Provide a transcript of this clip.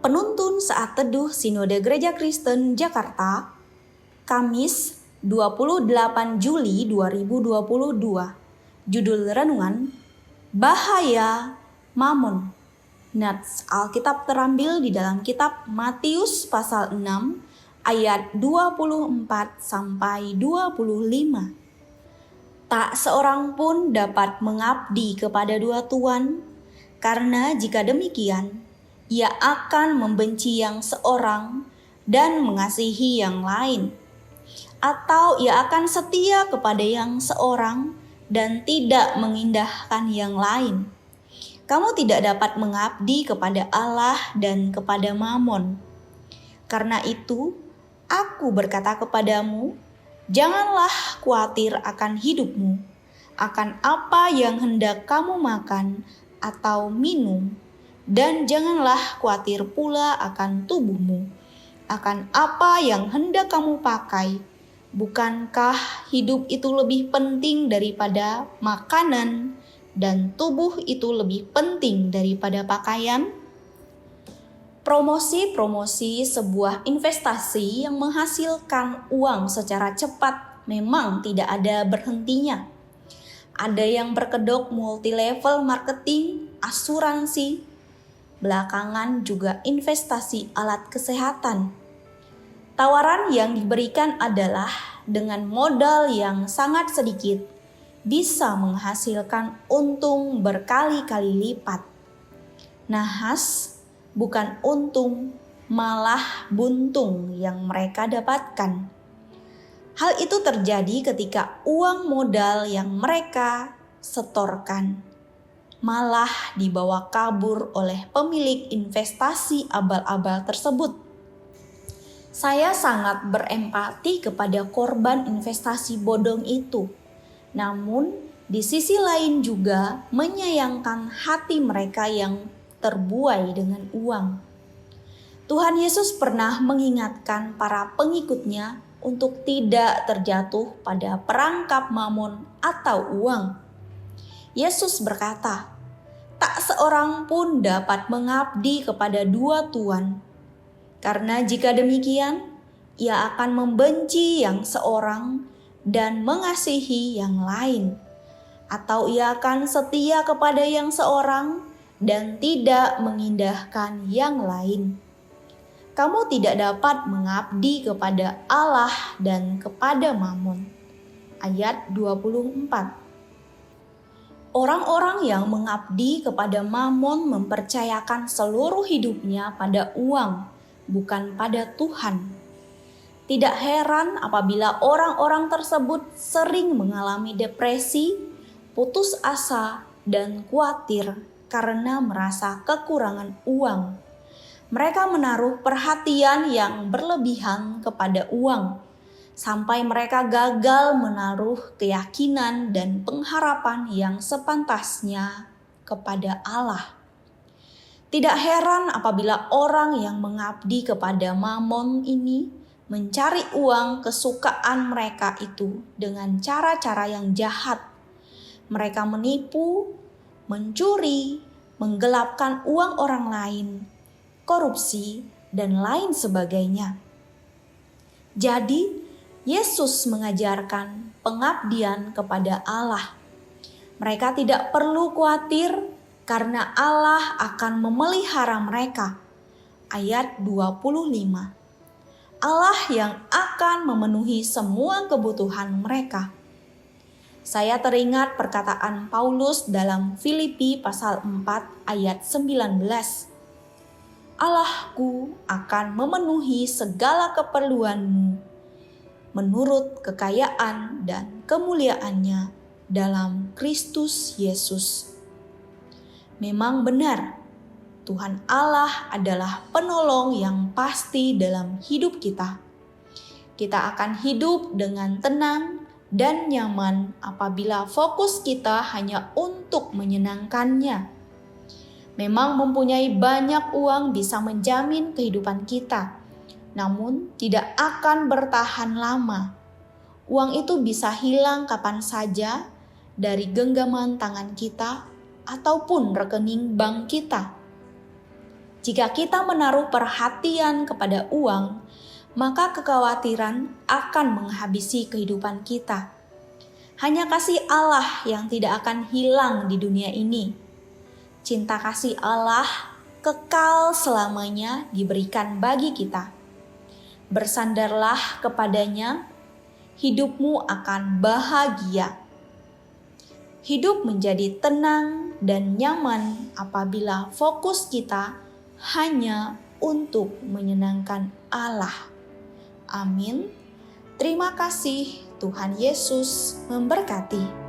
Penuntun Saat Teduh Sinode Gereja Kristen Jakarta, Kamis 28 Juli 2022. Judul renungan, Bahaya Mamon. Nats Alkitab terambil di dalam kitab Matius pasal 6 ayat 24 sampai 25. Tak seorang pun dapat mengabdi kepada dua tuan, karena jika demikian, ia akan membenci yang seorang dan mengasihi yang lain, atau ia akan setia kepada yang seorang dan tidak mengindahkan yang lain. Kamu tidak dapat mengabdi kepada Allah dan kepada Mamon. Karena itu, aku berkata kepadamu, janganlah khawatir akan hidupmu, akan apa yang hendak kamu makan atau minum, dan janganlah khawatir pula akan tubuhmu, akan apa yang hendak kamu pakai. Bukankah hidup itu lebih penting daripada makanan, dan tubuh itu lebih penting daripada pakaian? Promosi sebuah investasi yang menghasilkan uang secara cepat memang tidak ada berhentinya. Ada yang berkedok multi-level marketing, asuransi, belakangan juga investasi alat kesehatan. Tawaran yang diberikan adalah dengan modal yang sangat sedikit bisa menghasilkan untung berkali-kali lipat. Nahas, bukan untung, malah buntung yang mereka dapatkan. Hal itu terjadi ketika uang modal yang mereka setorkan malah dibawa kabur oleh pemilik investasi abal-abal tersebut. Saya sangat berempati kepada korban investasi bodong itu. Namun, di sisi lain juga menyayangkan hati mereka yang terbuai dengan uang. Tuhan Yesus pernah mengingatkan para pengikutnya untuk tidak terjatuh pada perangkap mamon atau uang. Yesus berkata, tak seorang pun dapat mengabdi kepada dua tuan, karena jika demikian, ia akan membenci yang seorang dan mengasihi yang lain, atau ia akan setia kepada yang seorang dan tidak mengindahkan yang lain. Kamu tidak dapat mengabdi kepada Allah dan kepada Mamon. Ayat 24. Orang-orang yang mengabdi kepada Mamon mempercayakan seluruh hidupnya pada uang, bukan pada Tuhan. Tidak heran apabila orang-orang tersebut sering mengalami depresi, putus asa, dan khawatir karena merasa kekurangan uang. Mereka menaruh perhatian yang berlebihan kepada uang, sampai mereka gagal menaruh keyakinan dan pengharapan yang sepantasnya kepada Allah. Tidak heran apabila orang yang mengabdi kepada Mamon ini mencari uang kesukaan mereka itu dengan cara-cara yang jahat. Mereka menipu, mencuri, menggelapkan uang orang lain, korupsi, dan lain sebagainya. Jadi, Yesus mengajarkan pengabdian kepada Allah. Mereka tidak perlu khawatir karena Allah akan memelihara mereka. Ayat 25. Allah yang akan memenuhi semua kebutuhan mereka. Saya teringat perkataan Paulus dalam Filipi pasal 4 ayat 19. Allahku akan memenuhi segala keperluanmu menurut kekayaan dan kemuliaannya dalam Kristus Yesus. Memang benar, Tuhan Allah adalah penolong yang pasti dalam hidup kita. Kita akan hidup dengan tenang dan nyaman apabila fokus kita hanya untuk menyenangkannya. Memang mempunyai banyak uang bisa menjamin kehidupan kita, namun tidak akan bertahan lama. Uang itu bisa hilang kapan saja dari genggaman tangan kita ataupun rekening bank kita. Jika kita menaruh perhatian kepada uang, maka kekhawatiran akan menghabisi kehidupan kita. Hanya kasih Allah yang tidak akan hilang di dunia ini. Cinta kasih Allah kekal selamanya diberikan bagi kita. Bersandarlah kepadanya, hidupmu akan bahagia. Hidup menjadi tenang dan nyaman apabila fokus kita hanya untuk menyenangkan Allah. Amin. Terima kasih, Tuhan Yesus memberkati.